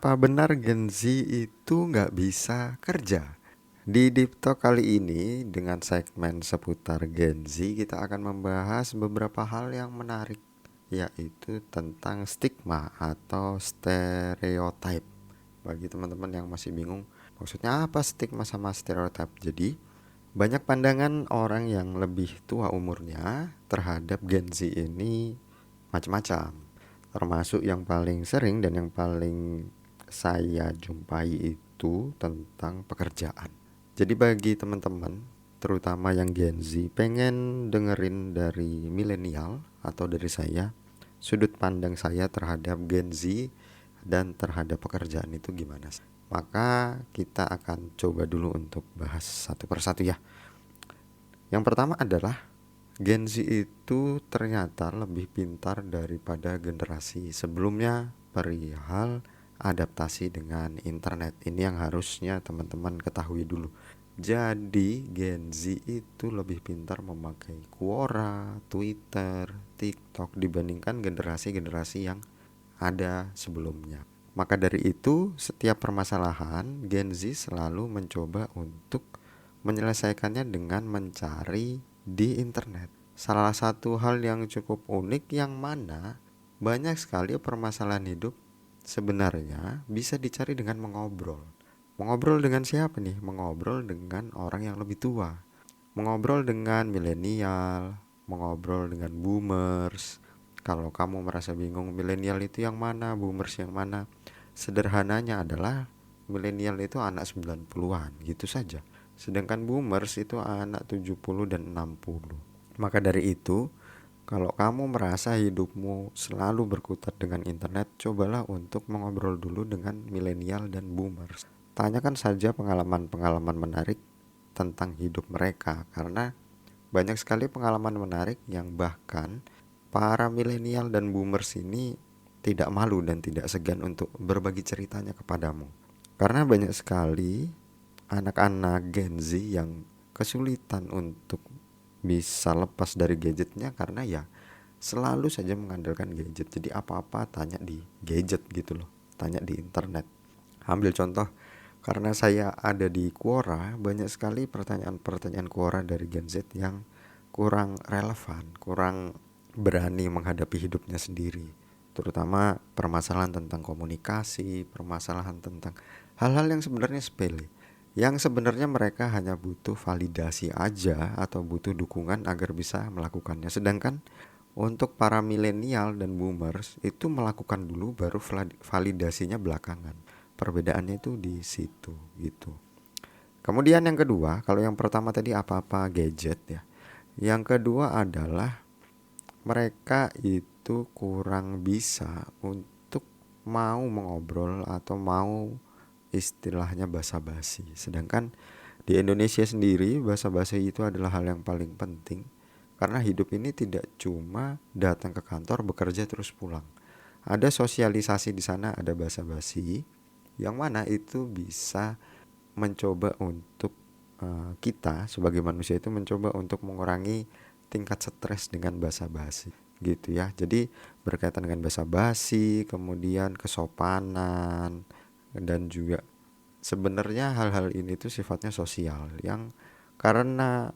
Apa benar Gen Z itu nggak bisa kerja? Di Deep Talk kali ini dengan segmen seputar Gen Z kita akan membahas beberapa hal yang menarik, yaitu tentang stigma atau stereotype. Bagi teman-teman yang masih bingung maksudnya apa stigma sama stereotype. Jadi banyak pandangan orang yang lebih tua umurnya terhadap Gen Z ini macam-macam, termasuk yang paling sering dan yang paling saya jumpai itu tentang pekerjaan. Jadi bagi teman-teman, terutama yang Gen Z, pengen dengerin dari milenial atau dari saya, sudut pandang saya terhadap Gen Z dan terhadap pekerjaan itu gimana sih? Maka kita akan coba dulu untuk bahas satu persatu ya. Yang pertama adalah Gen Z itu ternyata lebih pintar daripada generasi sebelumnya perihal adaptasi dengan internet. Ini yang harusnya teman-teman ketahui dulu. Jadi Gen Z itu lebih pintar memakai Quora, Twitter, TikTok dibandingkan generasi-generasi yang ada sebelumnya. Maka dari itu, setiap permasalahan Gen Z selalu mencoba untuk menyelesaikannya dengan mencari di internet. Salah satu hal yang cukup unik yang mana banyak sekali permasalahan hidup sebenarnya bisa dicari dengan mengobrol. Mengobrol dengan siapa nih? Mengobrol dengan orang yang lebih tua. Mengobrol dengan milenial, mengobrol dengan boomers. Kalau kamu merasa bingung milenial itu yang mana, boomers yang mana, sederhananya adalah milenial itu anak 90-an gitu saja. Sedangkan boomers itu anak 70 dan 60. Maka dari itu, kalau kamu merasa hidupmu selalu berkutat dengan internet, cobalah untuk mengobrol dulu dengan milenial dan boomers. Tanyakan saja pengalaman-pengalaman menarik tentang hidup mereka, karena banyak sekali pengalaman menarik yang bahkan para milenial dan boomers ini tidak malu dan tidak segan untuk berbagi ceritanya kepadamu. Karena banyak sekali anak-anak Gen Z yang kesulitan untuk bisa lepas dari gadgetnya karena ya selalu saja mengandalkan gadget. Jadi apa-apa tanya di gadget gitu loh, tanya di internet. Ambil contoh, karena saya ada di Quora, banyak sekali pertanyaan-pertanyaan Quora dari Gen Z yang kurang relevan, kurang berani menghadapi hidupnya sendiri. Terutama permasalahan tentang komunikasi, permasalahan tentang hal-hal yang sebenarnya sepele. Yang sebenarnya mereka hanya butuh validasi aja atau butuh dukungan agar bisa melakukannya. Sedangkan untuk para milenial dan boomers itu melakukan dulu baru validasinya belakangan. Perbedaannya itu di situ gitu. Kemudian yang kedua, kalau yang pertama tadi apa-apa gadget ya. Yang kedua adalah mereka itu kurang bisa untuk mau mengobrol atau mau istilahnya basa-basi. Sedangkan di Indonesia sendiri basa-basi itu adalah hal yang paling penting karena hidup ini tidak cuma datang ke kantor, bekerja terus pulang. Ada sosialisasi di sana, ada basa-basi yang mana itu bisa mencoba untuk kita sebagai manusia itu mencoba untuk mengurangi tingkat stres dengan basa-basi gitu ya. Jadi berkaitan dengan basa-basi, kemudian kesopanan dan juga sebenarnya hal-hal ini tuh sifatnya sosial yang karena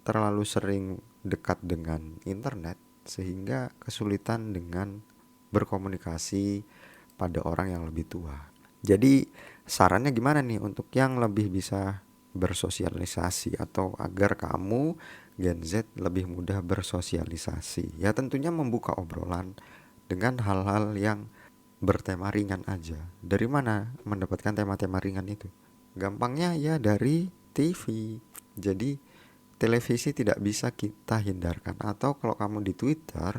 terlalu sering dekat dengan internet sehingga kesulitan dengan berkomunikasi pada orang yang lebih tua. Jadi sarannya gimana nih untuk yang lebih bisa bersosialisasi atau agar kamu Gen Z lebih mudah bersosialisasi? Ya tentunya membuka obrolan dengan hal-hal yang bertema ringan aja. Dari mana mendapatkan tema-tema ringan itu? Gampangnya ya dari TV. Jadi televisi tidak bisa kita hindarkan. Atau kalau kamu di Twitter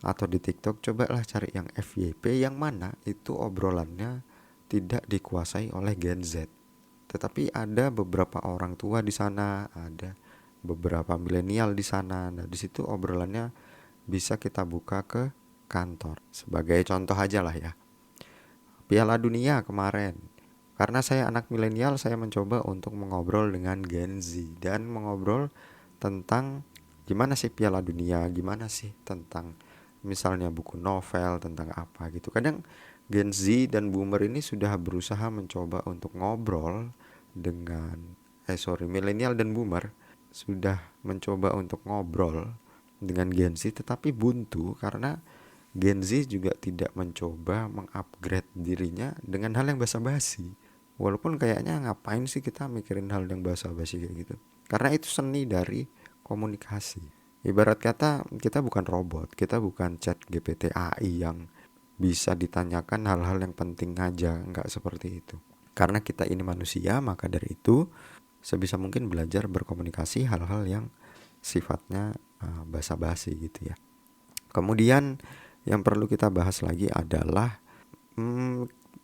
atau di TikTok, cobalah cari yang FYP yang mana itu obrolannya tidak dikuasai oleh Gen Z. Tetapi ada beberapa orang tua di sana, ada beberapa milenial di sana. Nah, di situ obrolannya bisa kita buka ke kantor. Sebagai contoh aja lah ya. Piala Dunia kemarin. Karena saya anak milenial, saya mencoba untuk mengobrol dengan Gen Z dan mengobrol tentang gimana sih Piala Dunia, gimana sih tentang misalnya buku novel tentang apa gitu. Kadang Gen Z dan Boomer ini sudah berusaha mencoba untuk ngobrol dengan milenial dan Boomer sudah mencoba untuk ngobrol dengan Gen Z, tetapi buntu karena Gen Z juga tidak mencoba mengupgrade dirinya dengan hal yang basa-basi. Walaupun kayaknya ngapain sih kita mikirin hal yang basa-basi kayak gitu. Karena itu seni dari komunikasi. Ibarat kata kita bukan robot, kita bukan chat GPT AI yang bisa ditanyakan hal-hal yang penting aja, nggak seperti itu. Karena kita ini manusia, maka dari itu sebisa mungkin belajar berkomunikasi hal-hal yang sifatnya basa-basi gitu ya. Kemudian yang perlu kita bahas lagi adalah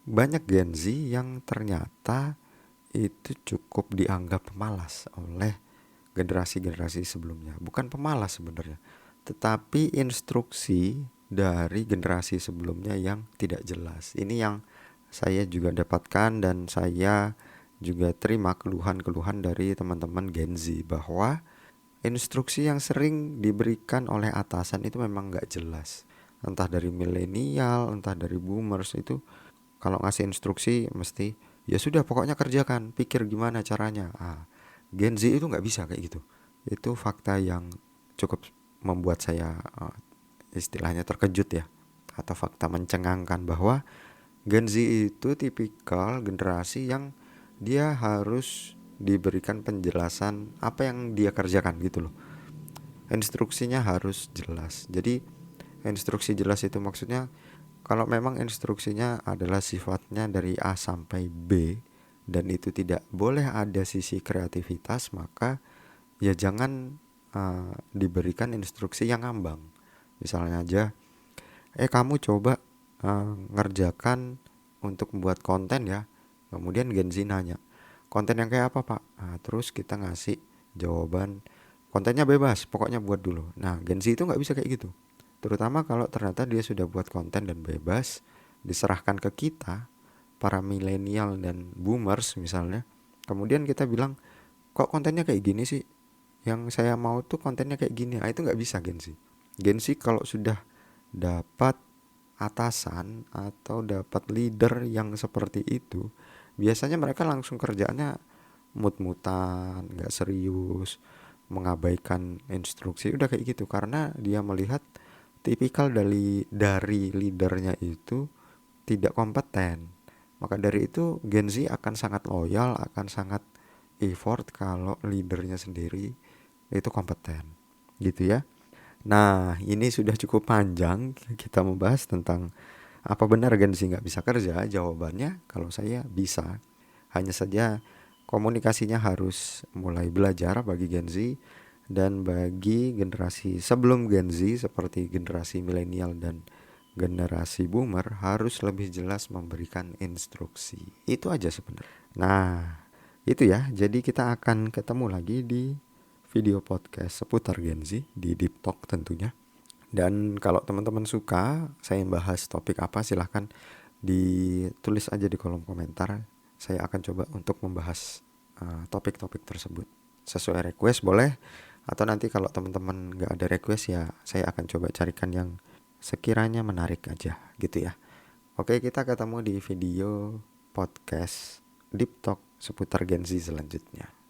banyak Gen Z yang ternyata itu cukup dianggap pemalas oleh generasi-generasi sebelumnya. Bukan pemalas sebenarnya, tetapi instruksi dari generasi sebelumnya yang tidak jelas. Ini yang saya juga dapatkan dan saya juga terima keluhan-keluhan dari teman-teman Gen Z bahwa instruksi yang sering diberikan oleh atasan itu memang nggak jelas. Entah dari milenial, entah dari boomers itu kalau ngasih instruksi mesti ya sudah pokoknya kerjakan, pikir gimana caranya. Gen Z itu nggak bisa kayak gitu. Itu fakta yang cukup membuat saya istilahnya terkejut ya, atau fakta mencengangkan bahwa Gen Z itu tipikal generasi yang dia harus diberikan penjelasan apa yang dia kerjakan gitu loh. Instruksinya harus jelas. Jadi instruksi jelas itu maksudnya kalau memang instruksinya adalah sifatnya dari A sampai B dan itu tidak boleh ada sisi kreativitas, maka ya jangan diberikan instruksi yang ngambang. Misalnya aja, kamu coba ngerjakan untuk membuat konten ya. Kemudian Gen Z nanya, konten yang kayak apa pak? Terus kita ngasih jawaban, kontennya bebas, pokoknya buat dulu. Nah Gen Z itu nggak bisa kayak gitu. Terutama kalau ternyata dia sudah buat konten dan bebas, diserahkan ke kita, para milenial dan boomers misalnya. Kemudian kita bilang, kok kontennya kayak gini sih? Yang saya mau tuh kontennya kayak gini. Itu nggak bisa Gen Z. Gen Z kalau sudah dapat atasan atau dapat leader yang seperti itu, biasanya mereka langsung kerjaannya mut-mutan, nggak serius, mengabaikan instruksi, udah kayak gitu. Karena dia melihat tipikal dari leadernya itu tidak kompeten. Maka dari itu Gen Z akan sangat loyal, akan sangat effort kalau leadernya sendiri itu kompeten, gitu ya. Nah, ini sudah cukup panjang kita membahas tentang apa benar Gen Z nggak bisa kerja. Jawabannya kalau saya bisa. Hanya saja komunikasinya harus mulai belajar bagi Gen Z, dan bagi generasi sebelum Gen Z seperti generasi milenial dan generasi boomer harus lebih jelas memberikan instruksi. Itu aja sebenarnya. Nah, itu ya. Jadi kita akan ketemu lagi di video podcast seputar Gen Z di Deep Talk tentunya. Dan kalau teman-teman suka saya bahas topik apa, silahkan ditulis aja di kolom komentar. Saya akan coba untuk membahas topik-topik tersebut. Sesuai request boleh, atau nanti kalau teman-teman nggak ada request ya saya akan coba carikan yang sekiranya menarik aja gitu ya. Oke, kita ketemu di video podcast Deep Talk seputar Gen Z selanjutnya.